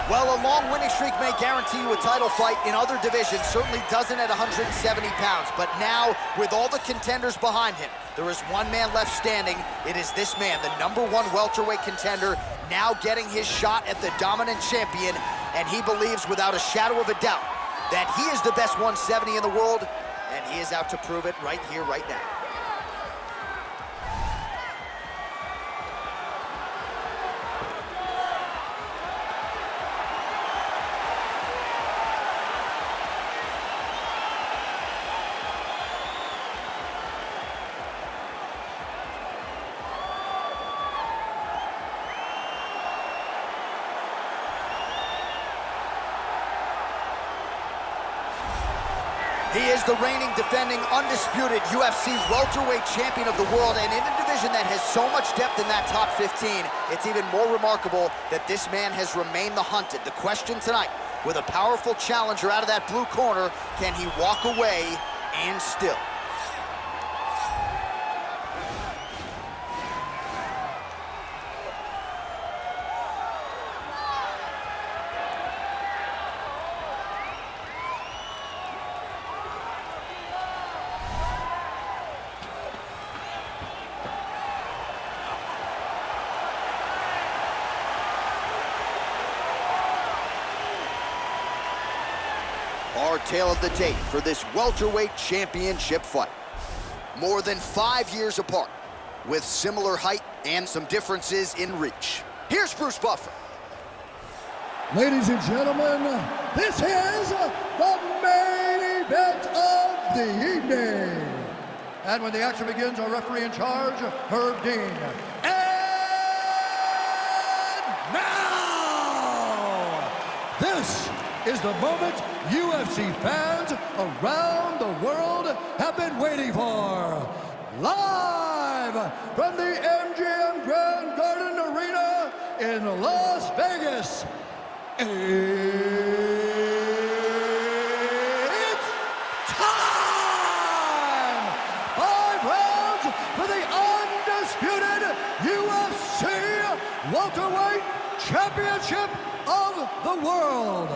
Well, a long winning streak may guarantee you a title fight in other divisions, certainly doesn't at 170 pounds. But now, with all the contenders behind him, there is one man left standing. It is this man, the #1 welterweight contender, now getting his shot at the dominant champion. And he believes without a shadow of a doubt that he is the best 170 in the world, and he is out to prove it right here, right now. He is the reigning, defending, undisputed UFC welterweight champion of the world, and in a division that has so much depth in that top 15, it's even more remarkable that this man has remained the hunted. The question tonight, with a powerful challenger out of that blue corner, can he walk away and still? Our tale of the tape for this welterweight championship fight. More than 5 years apart, with similar height and some differences in reach. Here's Bruce Buffer. Ladies and gentlemen, this is the main event of the evening. And when the action begins, our referee in charge, Herb Dean. And now, this is the moment UFC fans around the world have been waiting for. Live from the MGM Grand Garden Arena in Las Vegas, it's time! 5 rounds for the undisputed UFC welterweight championship of the world.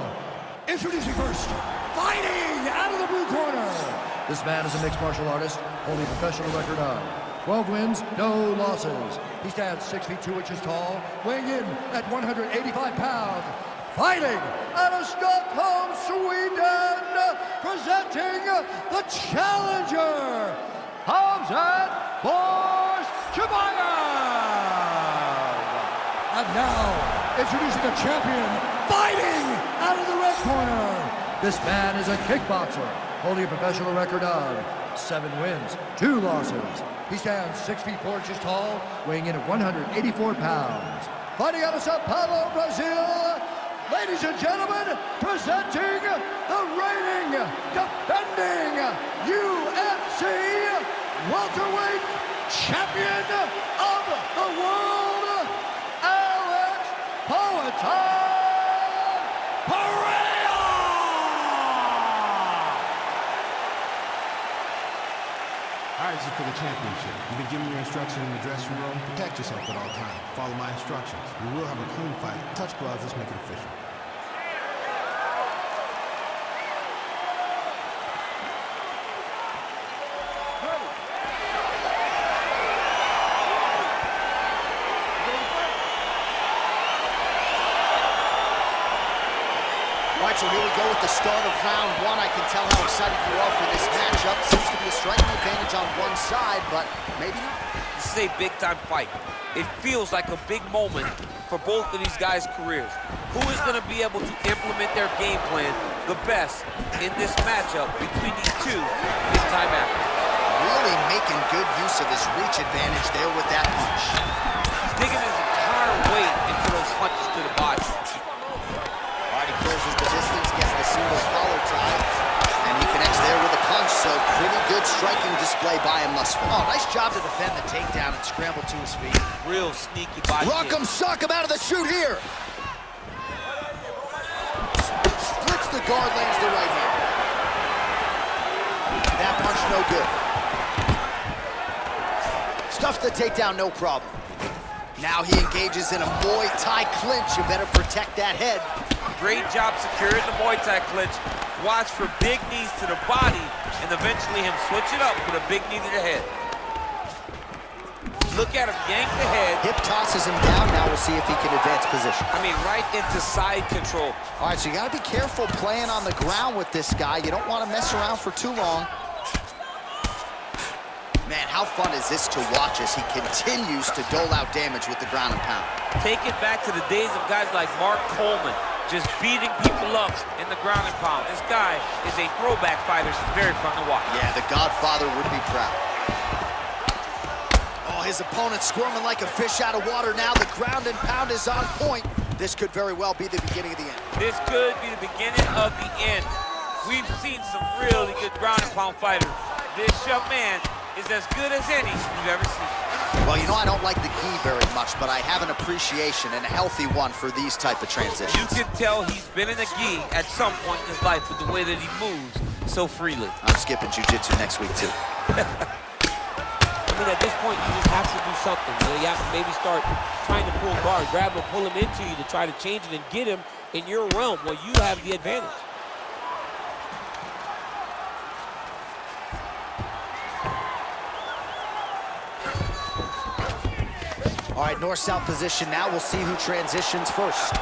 Introducing first, fighting out of the blue corner. This man is a mixed martial artist, holding a professional record of 12 wins, no losses. He stands 6 feet 2 inches tall, weighing in at 185 pounds. Fighting out of Stockholm, Sweden, presenting the challenger, Khamzat Chimaev. And now, introducing the champion, fighting out of the red corner. This man is a kickboxer, holding a professional record of 7 wins, 2 losses. He stands 6 feet 4 inches tall, weighing in at 184 pounds. Fighting out of Sao Paulo, Brazil, ladies and gentlemen, presenting the reigning, defending UFC welterweight champion of the world, Pereira! All right, this is for the championship. You've been given your instruction in the dressing room. Protect yourself at all times. Follow my instructions. We will have a clean fight. Touch gloves. Let's make it official. All right, so here we go with the start of round 1. I can tell how excited you are for this matchup. Seems to be a striking advantage on one side, but maybe not. This is a big-time fight. It feels like a big moment for both of these guys' careers. Who is going to be able to implement their game plan the best in this matchup between these two this time after? Really making good use of his reach advantage there with that punch. He's digging his entire weight into those punches to the body. He closes the distance, gets the single collar tie, and he connects there with a punch, so pretty good striking display by him thus far. Oh, nice job to defend the takedown and scramble to his feet. Real sneaky body. Rock'em sock'em out of the chute here. Splits the guard, lands the right hand. That punch no good. Stuffs the takedown, no problem. Now he engages in a Muay Thai clinch. You better protect that head. great job securing the Muay Thai clinch. Watch for big knees to the body, and eventually him switch it up with a big knee to the head. Look at him yank the head. Hip tosses him down. Now we'll see if he can advance position. I mean, right into side control. All right, so you got to be careful playing on the ground with this guy. You don't want to mess around for too long. Man, how fun is this to watch as he continues to dole out damage with the ground and pound. Take it back to the days of guys like Mark Coleman, just beating people up in the ground and pound. This guy is a throwback fighter. It's very fun to watch. Yeah, the Godfather would be proud. Oh, his opponent squirming like a fish out of water now. The ground and pound is on point. This could very well be the beginning of the end. This could be the beginning of the end. We've seen some really good ground and pound fighters. This young man is as good as any you've ever seen. Well, you know, I don't like the gi very much, but I have an appreciation and a healthy one for these type of transitions. You can tell he's been in a gi at some point in his life with the way that he moves so freely. I'm skipping jiu-jitsu next week, too. I mean, at this point, you just have to do something. You know, you have to maybe start trying to pull guard, grab him, pull him into you to try to change it and get him in your realm where you have the advantage. All right, north-south position now. We'll see who transitions first.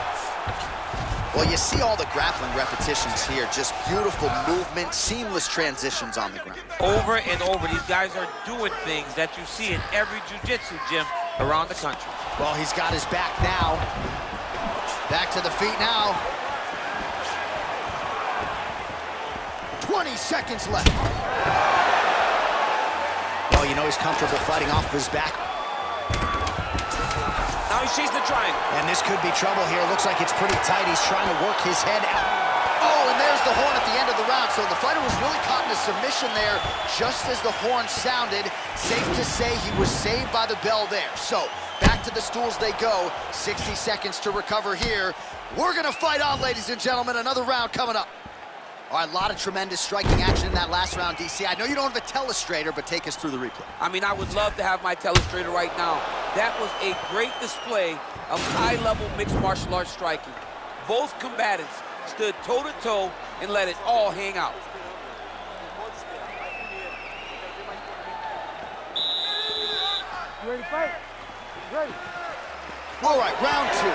Well, you see all the grappling repetitions here. Just beautiful movement, seamless transitions on the ground. Over and over, these guys are doing things that you see in every jiu-jitsu gym around the country. Well, he's got his back now. Back to the feet now. 20 seconds left. Well, you know he's comfortable fighting off of his back. Now he's chasing the triangle. And this could be trouble here. Looks like it's pretty tight. He's trying to work his head out. Oh, and there's the horn at the end of the round. So the fighter was really caught in a submission there just as the horn sounded. Safe to say he was saved by the bell there. So back to the stools they go. 60 seconds to recover here. We're going to fight on, ladies and gentlemen. Another round coming up. All right, a lot of tremendous striking action in that last round, DC. I know you don't have a telestrator, but take us through the replay. I mean, I would love to have my telestrator right now. That was a great display of high-level mixed martial arts striking. Both combatants stood toe-to-toe and let it all hang out. You ready to fight? Ready. All right, round two.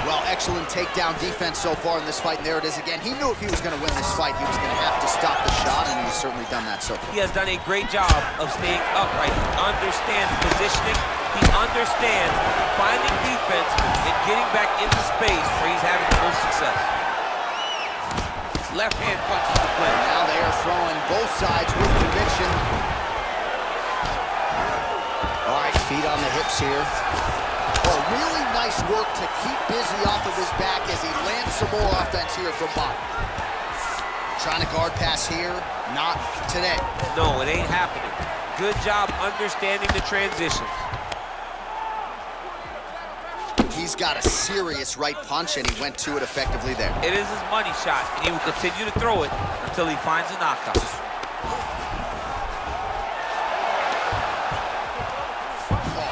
Well, excellent takedown defense so far in this fight, and there it is again. He knew if he was going to win this fight, he was going to have to stop the shot, and he's certainly done that so far. He has done a great job of staying upright. He understands positioning. He understands finding defense and getting back into space where he's having the most success. Left hand punches the play. Now they are throwing both sides with conviction. All right, feet on the hips here. Oh, really nice work to keep busy off of his back as he lands some more offense here from bottom. Trying to guard pass here, not today. No, it ain't happening. Good job understanding the transitions. He's got a serious right punch, and he went to it effectively there. It is his money shot, and he will continue to throw it until he finds a knockout.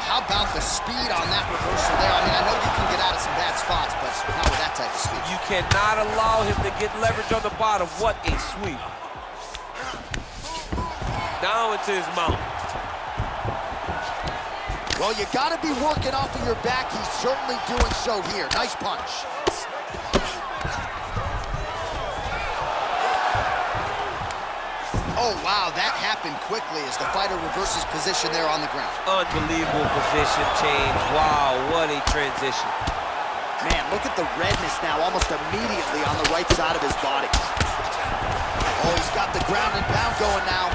How about the speed on that reversal there? I mean, I know you can get out of some bad spots, but not with that type of speed. You cannot allow him to get leverage on the bottom. What a sweep. Down into his mount. Well, you got to be working off of your back. He's certainly doing so here. Nice punch. Oh, wow, that happened quickly as the fighter reverses position there on the ground. Unbelievable position change. Wow, what a transition. Man, look at the redness now almost immediately on the right side of his body. Oh, he's got the ground and pound going now.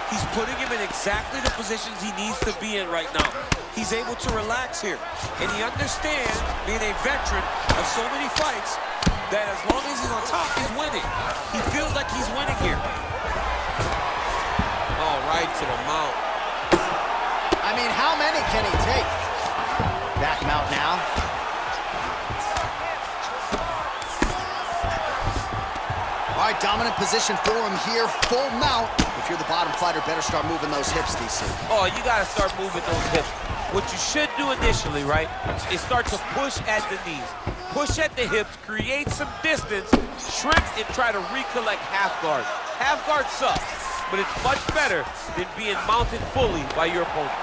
He's putting him in exactly the positions he needs to be in right now. He's able to relax here. And he understands, being a veteran of so many fights, that as long as he's on top, he's winning. He feels like he's winning here. Oh, right to the mount. I mean, how many can he take? Back mount now. All right, dominant position for him here. Full mount. If if you're the bottom fighter, better start moving those hips, DC. Oh, you gotta start moving those hips. What you should do initially, right, is start to push at the knees. Push at the hips, create some distance, shrimp, and try to recollect half guard. Half guard sucks, but it's much better than being mounted fully by your opponent.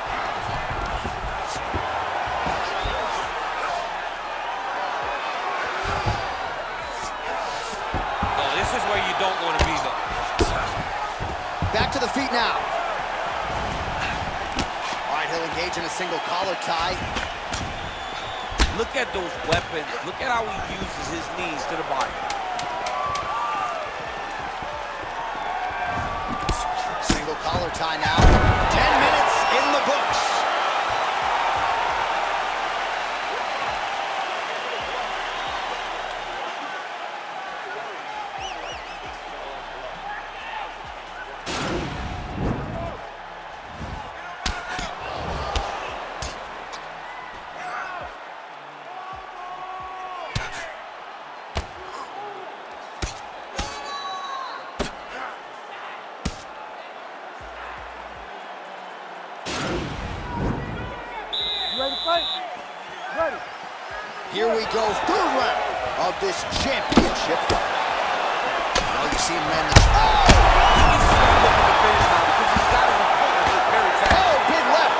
Oh, this is where you don't want to be, though. Back to the feet now. All right, he'll engage in a single collar tie. Look at those weapons. Look at how he uses his knees to the body. Single collar tie now. 10 minutes in the books. Here we go, third round of this championship. Well, you see him land the... Oh! He's looking to finish now because he's got his opponent hit very fast. Oh, big left.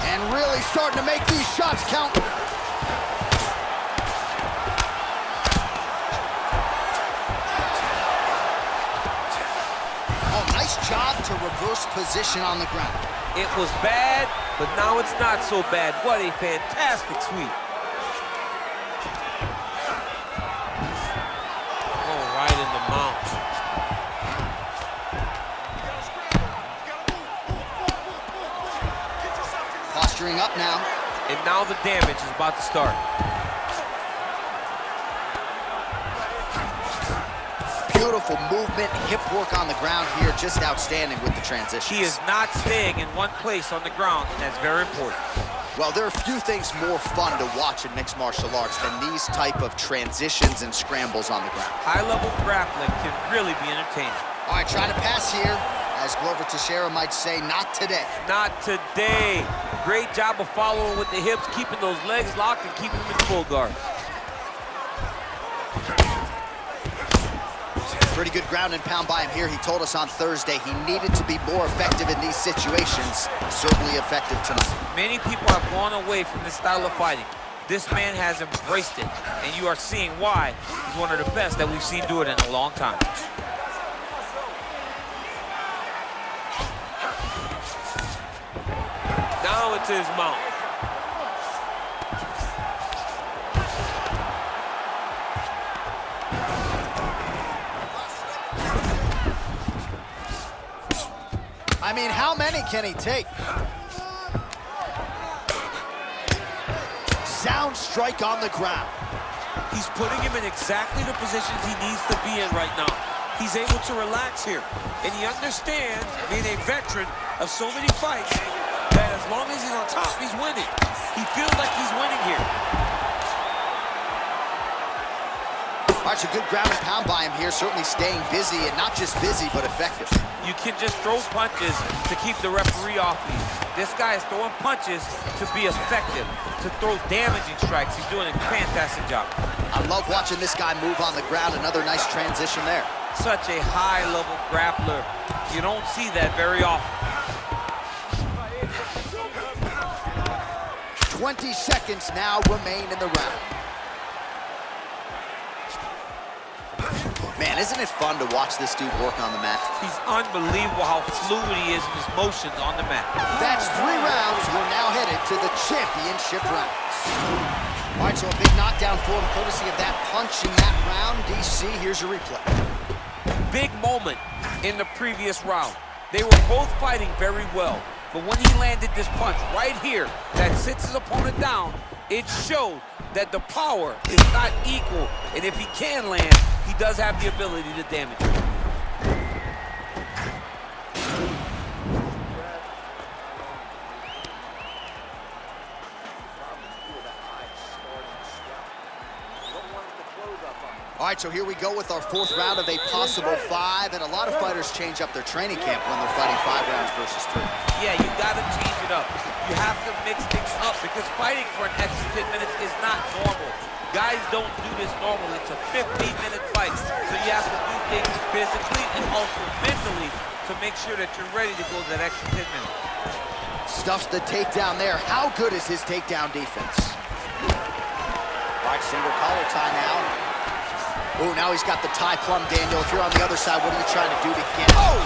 And really starting to make these shots count. Oh, nice job to reverse position on the ground. It was bad, but now it's not so bad. What a fantastic sweep. Oh, right in the mount. Posturing up now. And now the damage is about to start. Beautiful movement, hip work on the ground here, just outstanding with the transitions. He is not staying in one place on the ground, and that's very important. Well, there are few things more fun to watch in mixed martial arts than these type of transitions and scrambles on the ground. High-level grappling can really be entertaining. All right, trying to pass here. As Glover Teixeira might say, not today. Not today. Great job of following with the hips, keeping those legs locked and keeping them in full guard. Pretty good ground and pound by him here. He told us on Thursday he needed to be more effective in these situations. Certainly effective tonight. Many people have gone away from this style of fighting. This man has embraced it, and you are seeing why he's one of the best that we've seen do it in a long time. Now it's his mount. I mean, how many can he take? Sound strike on the ground. He's putting him in exactly the positions he needs to be in right now. He's able to relax here. And he understands, being a veteran of so many fights, that as long as he's on top, he's winning. He feels like he's winning here. All right, so good ground and pound by him here, certainly staying busy, and not just busy, but effective. You can just throw punches to keep the referee off you. This guy is throwing punches to be effective, to throw damaging strikes. He's doing a fantastic job. I love watching this guy move on the ground. Another nice transition there. Such a high-level grappler. You don't see that very often. 20 seconds now remain in the round. Man, isn't it fun to watch this dude work on the mat? He's unbelievable how fluid he is in his motions on the mat. That's 3 rounds. We're now headed to the championship rounds. All right, so a big knockdown for him, courtesy of that punch in that round. DC, here's your replay. Big moment in the previous round. They were both fighting very well, but when he landed this punch right here that sits his opponent down, it showed that the power is not equal, and if he can land, he does have the ability to damage him. All All right, so here we go with our 4th round of a possible 5, and a lot of fighters change up their training camp when they're fighting 5 rounds versus 3. Yeah, you gotta change it up. You have to mix things up because fighting for an extra 10 minutes is not normal. Guys don't do this normally. It's a 15-minute fight, so you have to do things physically and also mentally to make sure that you're ready to go that extra 10 minutes. Stuffs the takedown there. How good is his takedown defense? All right, single collar tie now. Oh, now he's got the tie plum, Daniel. If you're on the other side, what are you trying to do to get? Oh!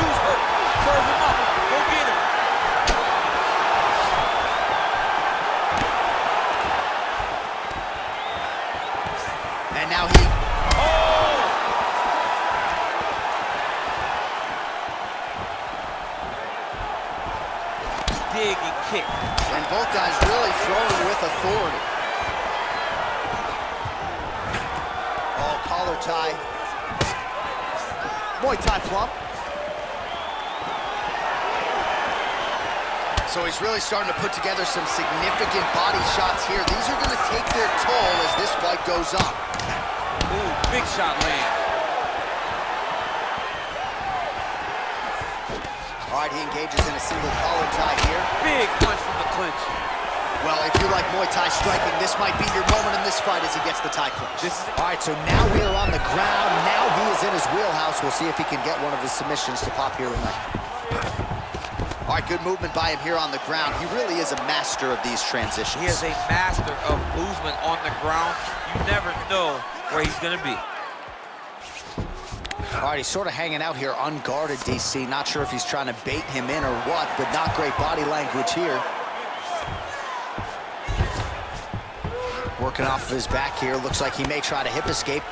Dude's hurt. Serve him up. Go get him. And now he... Oh! Dig and kick. And both guys really throwing with authority. Collar tie. Muay Thai plum. So he's really starting to put together some significant body shots here. These are going to take their toll as this fight goes on. Ooh, big shot land. All right, he engages in a single collar tie here. Big punch from the clinch. Well, if you like Muay Thai striking, this might be your moment in this fight as he gets the Thai clinch. All right, so now we are on the ground. Now he is in his wheelhouse. We'll see if he can get one of his submissions to pop here tonight. All right, good movement by him here on the ground. He really is a master of these transitions. He is a master of movement on the ground. You never know where he's going to be. All right, he's sort of hanging out here unguarded, DC. Not sure if he's trying to bait him in or what, but not great body language here. Working off of his back here. Looks like he may try to hip escape.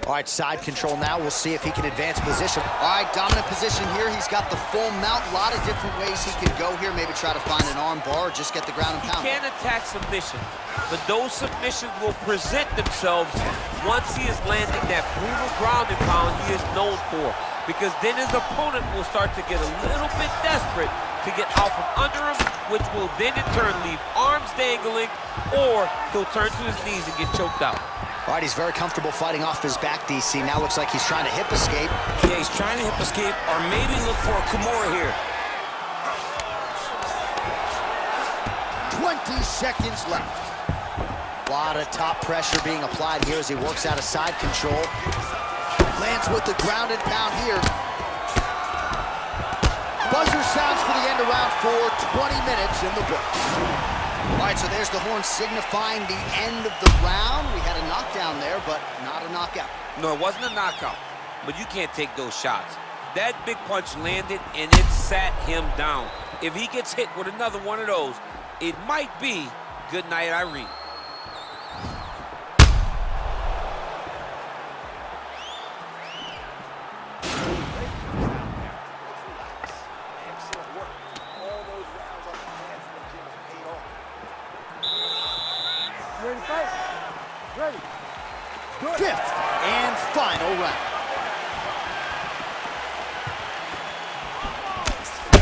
All right, side control now. We'll see if he can advance position. All right, dominant position here. He's got the full mount. A lot of different ways he can go here. Maybe try to find an arm bar or just get the ground and pound. He can attack submission, but those submissions will present themselves once he is landing that brutal ground and pound he is known for. Because then his opponent will start to get a little bit desperate to get out from under him, which will then in turn leave arms dangling, or he'll turn to his knees and get choked out. All right, he's very comfortable fighting off his back, DC. Now looks like he's trying to hip escape. Yeah, he's trying to hip escape or maybe look for a Kimura here. 20 seconds left. A lot of top pressure being applied here as he works out of side control. Lands with the ground and pound here. Buzzer sounds for the end of round 4, 20 minutes in the books. All right, so there's the horn signifying the end of the round. We had a knockdown there, but not a knockout. No, it wasn't a knockout, but you can't take those shots. That big punch landed, and it sat him down. If he gets hit with another one of those, it might be good night, Irene. Ready to fight? Ready. Good. 5th and final round.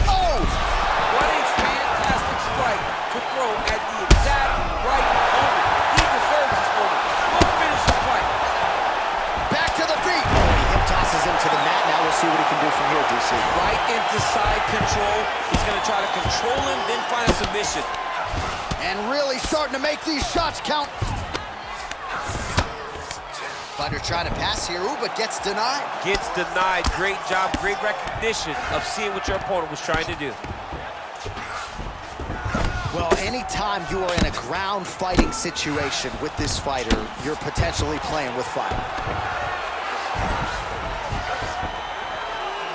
Oh! What a fantastic strike to throw at the exact right moment. He deserves this moment. We'll finish the fight. Back to the feet. Oh, he hip tosses him to the mat. Now we'll see what he can do from here, DC. Right into side control. He's going to try to control him, then find a submission. And really starting to make these shots count. Fighter trying to pass here, ooh, but gets denied. Gets denied. Great job, great recognition of seeing what your opponent was trying to do. Well, anytime you are in a ground fighting situation with this fighter, you're potentially playing with fire.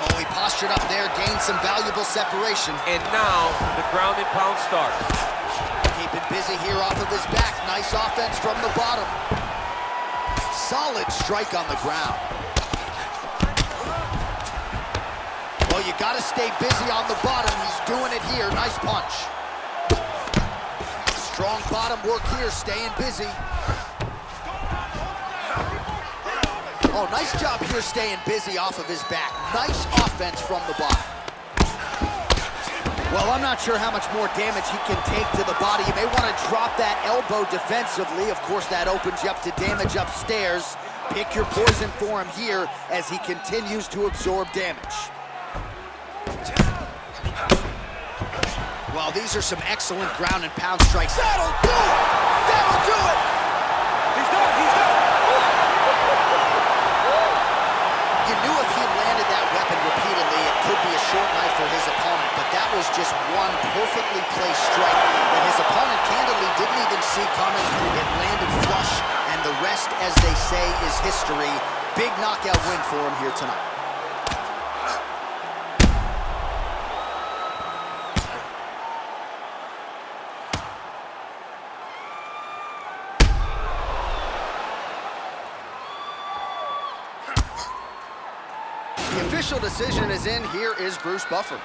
Oh, he postured up there, gained some valuable separation. And now the ground and pound starts. Keeping busy here off of his back. Nice offense from the bottom. Solid strike on the ground. Well, you gotta stay busy on the bottom. He's doing it here. Nice punch. Strong bottom work here, staying busy. Oh, nice job here staying busy off of his back. Nice offense from the bottom. Well, I'm not sure how much more damage he can take to the body. You may want to drop that elbow defensively. Of course, that opens you up to damage upstairs. Pick your poison for him here as he continues to absorb damage. Well, these are some excellent ground and pound strikes. That'll do it! That'll do it! He's done, he's done! You knew if he landed that weapon repeatedly, it could be a short night for his opponent, but that was just one perfectly placed strike that his opponent candidly didn't even see coming. It landed flush, and the rest, as they say, is history. Big knockout win for him here tonight. The official decision is in. Here is Bruce Buffer.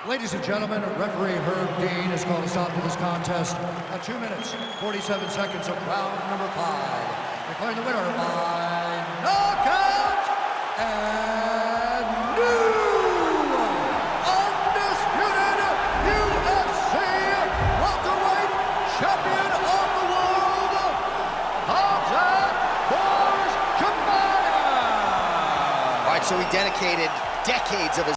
Ladies and gentlemen, referee Herb Dean has called a stop to this contest at 2 minutes, 47 seconds of round number 5. Declaring the winner by knockout and new undisputed UFC welterweight champion of the world, Khamzat Chimaev. All right, so he dedicated decades of his